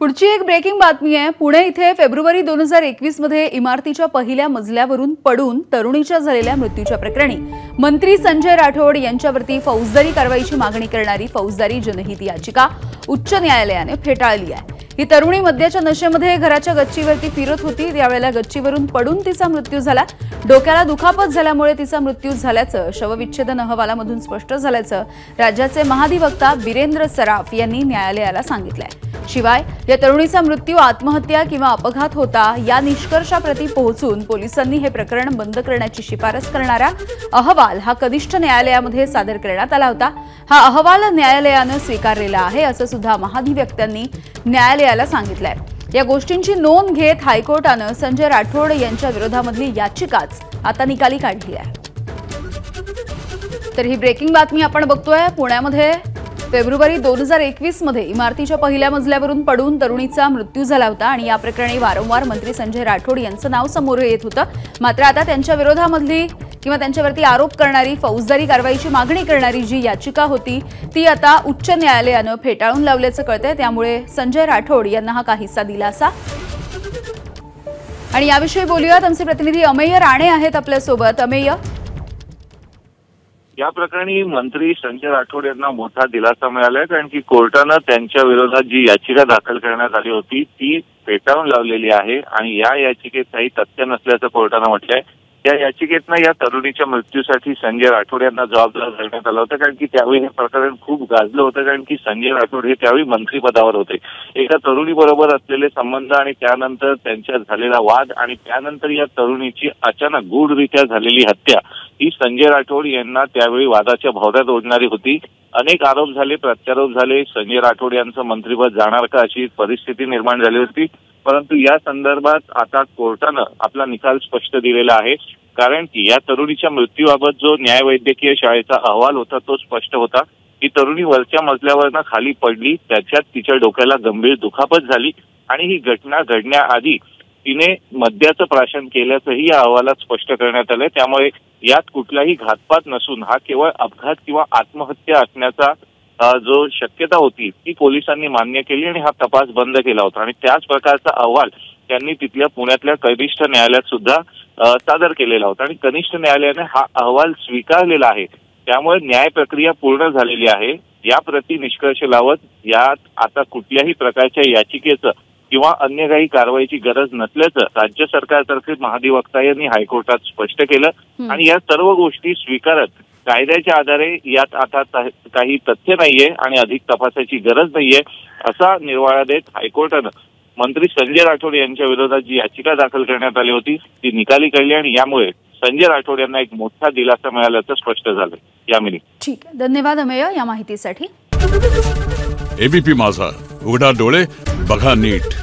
पुढची एक ब्रेकिंग बातमी आहे। पुणे इथे फेब्रुवारी 2021 मध्ये इमारतीच्या पहिल्या मजल्यावरून पडून तरुणीच्या झालेल्या मृत्यूच्या प्रकरणी मंत्री संजय राठोड यांच्यावरती फौजदारी कारवाईची मागणी करणारी फौजदारी जनहित याचिका उच्च न्यायालयाने फेटाळली आहे। ही तरुणी मद्याच्या नशेमध्ये घराच्या गच्चीवरती फिरत होती। त्यावेळेला गच्चीवरून पडून तिचा मृत्यू झाला। डोक्याला दुखापत झाल्यामुळे तिचा मृत्यू झाल्याचं शवविच्छेदन अहवालामधून स्पष्ट झाल्याचं राज्याचे महाधिवक्ता वीरेंद्र सराफ यांनी न्यायालयाला सांगितलंय। शिवाय या तरुणीचा मृत्यू आत्महत्या किंवा अपघात होता या निष्कर्षाप्रती पोहोचून पोलिसांनी हे प्रकरण बंद करण्याची शिफारस करणारा अहवाल हा कनिष्ठ न्यायालयामध्ये सादर करण्यात आला होता। हा अहवाल न्यायालयाने स्वीकारलेला आहे असं सुद्धा महाधिवक्त्यांनी न्यायालयाला सांगितलंय। या गोष्टींची नोंद घेत हायकोर्टाने संजय राठोड यांच्या विरोधामधली याचिकाच आता निकाली काढली आहे। तर ही ब्रेकिंग बातमी आपण बघतोय। पुण्यामध्ये फेब्रुवारी 2021 मध्ये इमारतीच्या पहिल्या मजल्यावरून पडून तरुणीचा मृत्यू झाला होता आणि या प्रकरणी वारंवार मंत्री संजय राठोड यांचं नाव समोर येत होतं। मात्र आता त्यांच्या विरोधामधली किंवा त्यांच्यावरती आरोप करणारी फौजदारी कारवाईची मागणी करणारी जी याचिका होती ती आता उच्च न्यायालयाने फेटाळून लावल्याचं कळतंय। त्यामुळे संजय राठोड यांना हा काहीसा दिलासा। आणि याविषयी बोलूयात, आमचे प्रतिनिधी अमेय राणे आहेत आपल्या सोबत। अमेय, या प्रकरणी मंत्री संजय राठोड यांना मोठा दिलासा मिळालाय, कारण की कोर्टाने त्यांच्या विरोधात जी याचिका दाखल करण्यात आली होती ती फेटाळून लावलेली आहे आणि या याचिकेत काही तथ्य नसल्याचं कोर्टाने म्हटलंय। या याचिकेतनं या तरुणीच्या मृत्यूसाठी संजय राठोड यांना जबाबदार धरण्यात आलं होतं, कारण की त्यावेळी हे प्रकरण खूप गाजलं होतं, कारण की संजय राठोड हे त्यावेळी मंत्रिपदावर होते। एका तरुणीबरोबर असलेले संबंध आणि त्यानंतर त्यांच्यात झालेला वाद आणि त्यानंतर या तरुणीची अचानक गूढरित्या झालेली हत्या ही संजय राठोड यांना त्यावेळी वादाच्या भोवऱ्यात ओढणारी होती। अनेक आरोप झाले, प्रत्यारोप झाले, संजय राठोड यांचं मंत्रिपद जाणार का अशी परिस्थिती निर्माण झाली होती। परंतु या संदर्भात आता कोर्टानं आपला निकाल स्पष्ट दिलेला आहे, कारण की या तरुणीच्या मृत्यूबाबत जो न्यायवैद्यकीय शाळेचा अहवाल होता तो स्पष्ट होता। ही तरुणी वरच्या मजल्यावरनं खाली पडली, त्याच्यात तिच्या डोक्याला गंभीर दुखापत झाली आणि ही घटना घडण्याआधी तिने मद्याचं प्राशन केल्याचंही या अहवालात स्पष्ट करण्यात आलंय। त्यामुळे यात कुठलाही घातपात नसून हा केवळ अपघात किंवा आत्महत्या असण्याचा जो शक्यता होती ती पोलिसांनी मान्य केली आणि हा तपास बंद केला होता आणि त्याच प्रकारचा अहवाल त्यांनी तिथल्या पुण्यातल्या कनिष्ठ न्यायालयात सुद्धा सादर केलेला होता आणि कनिष्ठ न्यायालयाने हा अहवाल स्वीकारलेला आहे। त्यामुळे न्याय प्रक्रिया पूर्ण झालेली आहे। या प्रति निष्कर्ष लावत यात आता कुठल्याही प्रकारच्या याचिकेचं किंवा अन्य काही कारवाईची गरज नसल्याचं राज्य सरकारतर्फे महाधिवक्ता यांनी हायकोर्टात स्पष्ट केलं आणि या सर्व गोष्टी स्वीकारत कायद्याच्या आधारे यात आता काही तथ्य नाहीये आणि अधिक तपासाची गरज नाहीये असा निर्वाळा देत हायकोर्टानं मंत्री संजय राठोड यांच्या विरोधात जी याचिका दाखल करण्यात आली होती ती निकाली काढली आणि यामुळे संजय राठोड यांना एक मोठा दिलासा मिळाल्याचं स्पष्ट झालं। यामिनी, ठीक आहे, धन्यवाद अमेय या माहितीसाठी। एबीपी माझा, उघडा डोळे बघा नीट।